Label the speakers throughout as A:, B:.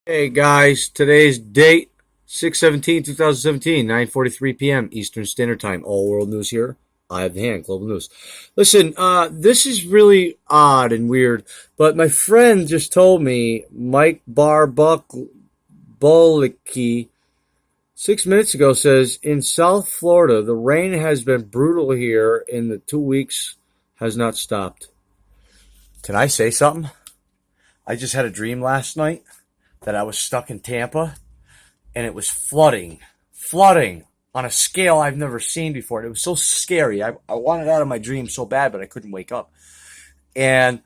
A: Hey guys, today's date 6/17/2017, 9:43 p.m. Eastern Standard Time. All world news here. I have the hand, global news. Listen, this is really odd and weird, but my friend just told me Mike Barbucki 6 minutes ago says in South Florida the rain has been brutal here in the 2 weeks has not stopped. Can I say something? I just had a dream last night that I was stuck in Tampa and it was flooding on a scale I've never seen before. And it was so scary. I wanted out of my dream so bad, but I couldn't wake up. And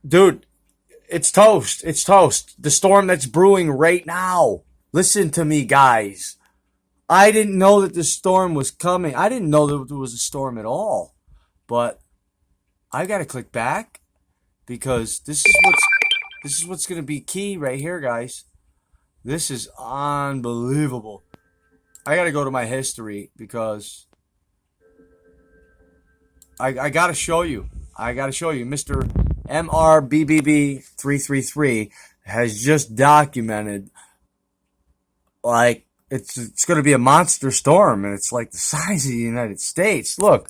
A: dude, it's toast. It's toast. The storm that's brewing right now. Listen to me, guys. I didn't know that the storm was coming. I didn't know that there was a storm at all. But I got to click back because this is what's going to be key right here, guys. This is unbelievable. I got to go to my history because I got to show you. Mr. MRBBB333 has just documented like it's going to be a monster storm, and it's like the size of the United States. Look,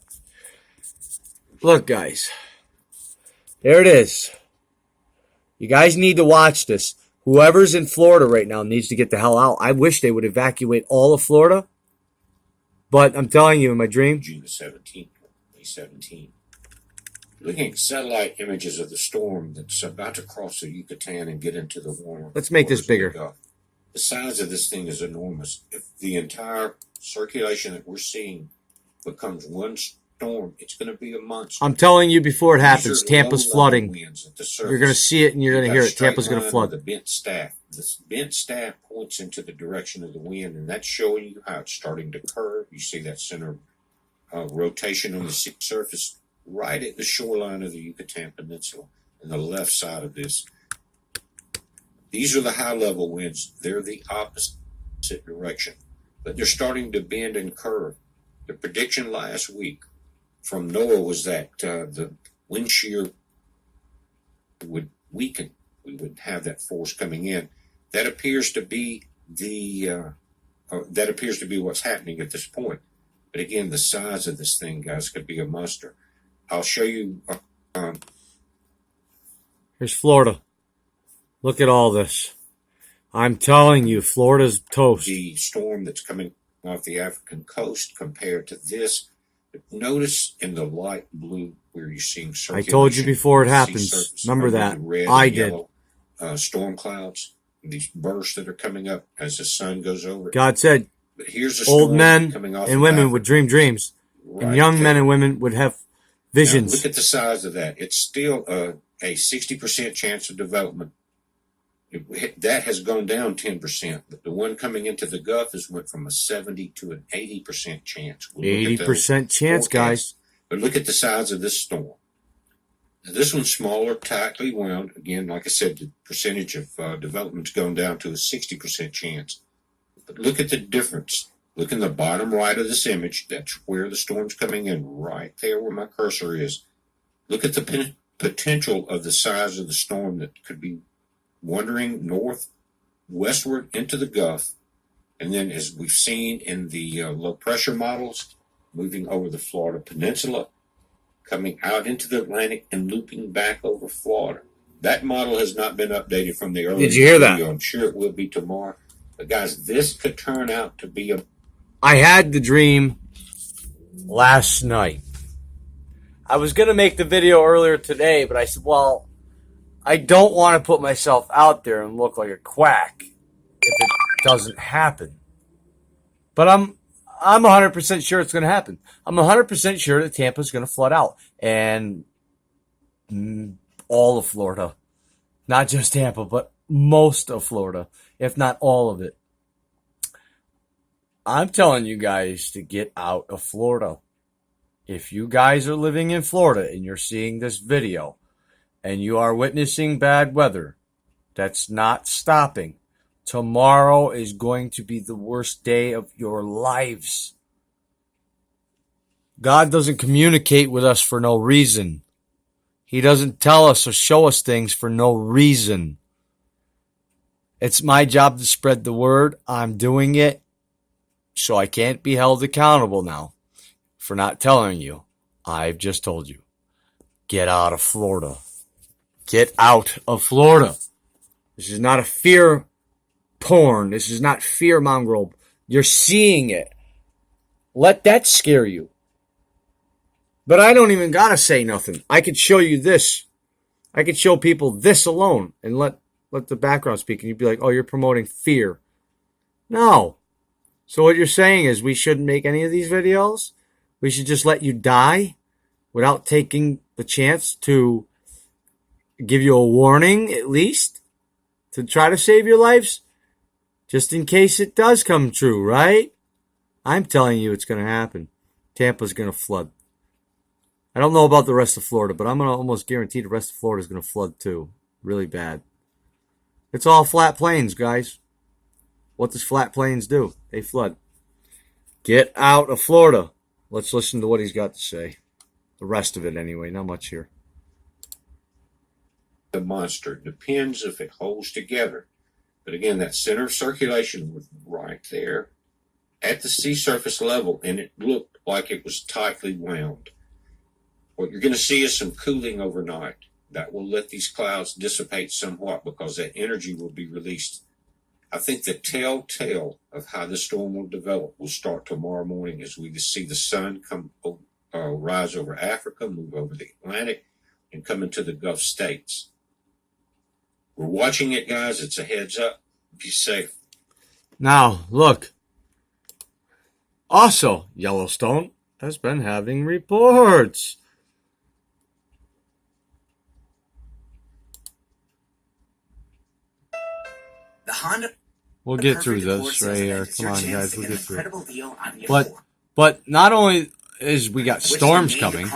A: guys. There it is. You guys need to watch this. Whoever's in Florida right now needs to get the hell out. I wish they would evacuate all of Florida. But I'm telling you, in my dream,
B: June the 17th, May 17th. Looking at satellite images of the storm that's about to cross the Yucatan and get into the warmer.
A: Let's make this bigger.
B: The size of this thing is enormous. If the entire circulation that we're seeing becomes one storm, it's going to be a monster.
A: I'm telling you before it happens, Tampa's flooding. You're going to see it and you're going to hear it. Tampa's going to flood.
B: The bent staff. This bent staff points into the direction of the wind, and that's showing you how it's starting to curve. You see that center rotation on the sea surface right at the shoreline of the Yucatan Peninsula on the left side of this. These are the high-level winds. They're the opposite direction, but they're starting to bend and curve. The prediction last week from NOAA was that the wind shear would weaken. We would have that force coming in. That appears to be what's happening at this point. But again, the size of this thing, guys, could be a monster. I'll show you.
A: Here's Florida. Look at all this. I'm telling you, Florida's toast.
B: The storm that's coming off the African coast compared to this. But notice in the light blue where you're seeing circulation.
A: I told you before it happens. Remember that. I did.
B: Storm clouds, these bursts that are coming up as the sun goes over.
A: God said,
B: but here's
A: old men and women would dream dreams, and young men and women would have visions.
B: Now, look at the size of that. It's still a 60% chance of development. That has gone down 10%, but the one coming into the Gulf has went from a 70 to an 80% chance.
A: 80% chance, guys.
B: But look at the size of this storm. Now, this one's smaller, tightly wound. Again, like I said, the percentage of development's gone down to a 60% chance. But look at the difference. Look in the bottom right of this image. That's where the storm's coming in, right there where my cursor is. Look at the potential of the size of the storm that could be wandering north, westward into the Gulf, and then as we've seen in the low pressure models, moving over the Florida Peninsula, coming out into the Atlantic and looping back over Florida. That model has not been updated from the earlier.
A: Did you hear that?
B: I'm sure it will be tomorrow. But guys, this could turn out to be
A: I had the dream last night. I was going to make the video earlier today, but I said, well, I don't want to put myself out there and look like a quack if it doesn't happen. But I'm 100% sure it's going to happen. I'm 100% sure that Tampa's going to flood out. And all of Florida. Not just Tampa, but most of Florida, if not all of it. I'm telling you guys to get out of Florida. If you guys are living in Florida and you're seeing this video, and you are witnessing bad weather that's not stopping, tomorrow is going to be the worst day of your lives. God doesn't communicate with us for no reason. He doesn't tell us or show us things for no reason. It's my job to spread the word. I'm doing it, so I can't be held accountable now for not telling you. I've just told you. Get out of Florida. Get out of Florida. This is not a fear porn. This is not fear mongrel. You're seeing it. Let that scare you. But I don't even gotta say nothing. I could show you this. I could show people this alone and let the background speak, and you'd be like, oh, you're promoting fear. No. So what you're saying is we shouldn't make any of these videos? We should just let you die without taking the chance to give you a warning, at least, to try to save your lives, just in case it does come true, right? I'm telling you it's going to happen. Tampa's going to flood. I don't know about the rest of Florida, but I'm going to almost guarantee the rest of Florida is going to flood too. Really bad. It's all flat plains, guys. What does flat plains do? They flood. Get out of Florida. Let's listen to what he's got to say. The rest of it anyway, not much here.
B: The monster depends if it holds together. But again, that center of circulation was right there at the sea surface level, and it looked like it was tightly wound. What you're going to see is some cooling overnight. That will let these clouds dissipate somewhat because that energy will be released. I think the telltale of how the storm will develop will start tomorrow morning as we see the sun rise over Africa, move over the Atlantic, and come into the Gulf states. We're watching it, guys. It's a heads up. Be safe.
A: Now, look. Also, Yellowstone has been having reports.
C: The Honda.
A: We'll get through this right here. Come on, guys. We'll get through it. But not only is we got storms coming,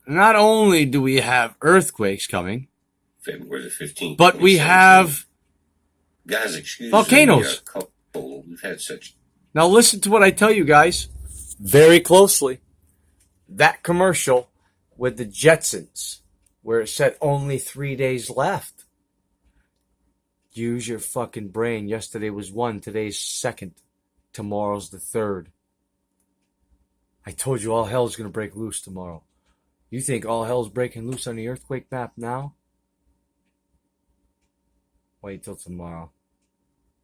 A: not only do we have earthquakes coming,
B: February the 15th.
A: but we have
B: guys, excuse
A: volcanoes.
B: Me, we've had such.
A: Now listen to what I tell you guys very closely. That commercial with the Jetsons, where it said only 3 days left. Use your fucking brain. Yesterday was 1, today's 2nd, tomorrow's the 3rd. I told you all hell's gonna break loose tomorrow. You think all hell's breaking loose on the earthquake map now? Wait till tomorrow.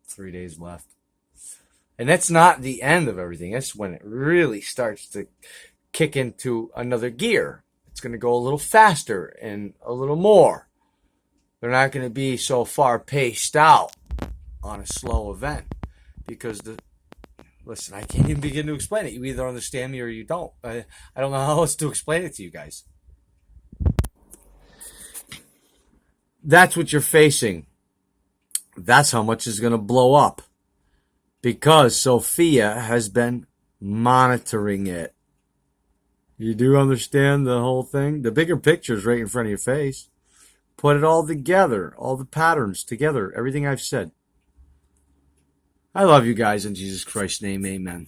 A: 3 days left. And that's not the end of everything. That's when it really starts to kick into another gear. It's going to go a little faster and a little more. They're not going to be so far paced out on a slow event. Because, listen, I can't even begin to explain it. You either understand me or you don't. I don't know how else to explain it to you guys. That's what you're facing. That's how much is going to blow up. Because Sophia has been monitoring it. You do understand the whole thing? The bigger picture is right in front of your face. Put it all together. All the patterns together. Everything I've said. I love you guys in Jesus Christ's name. Amen.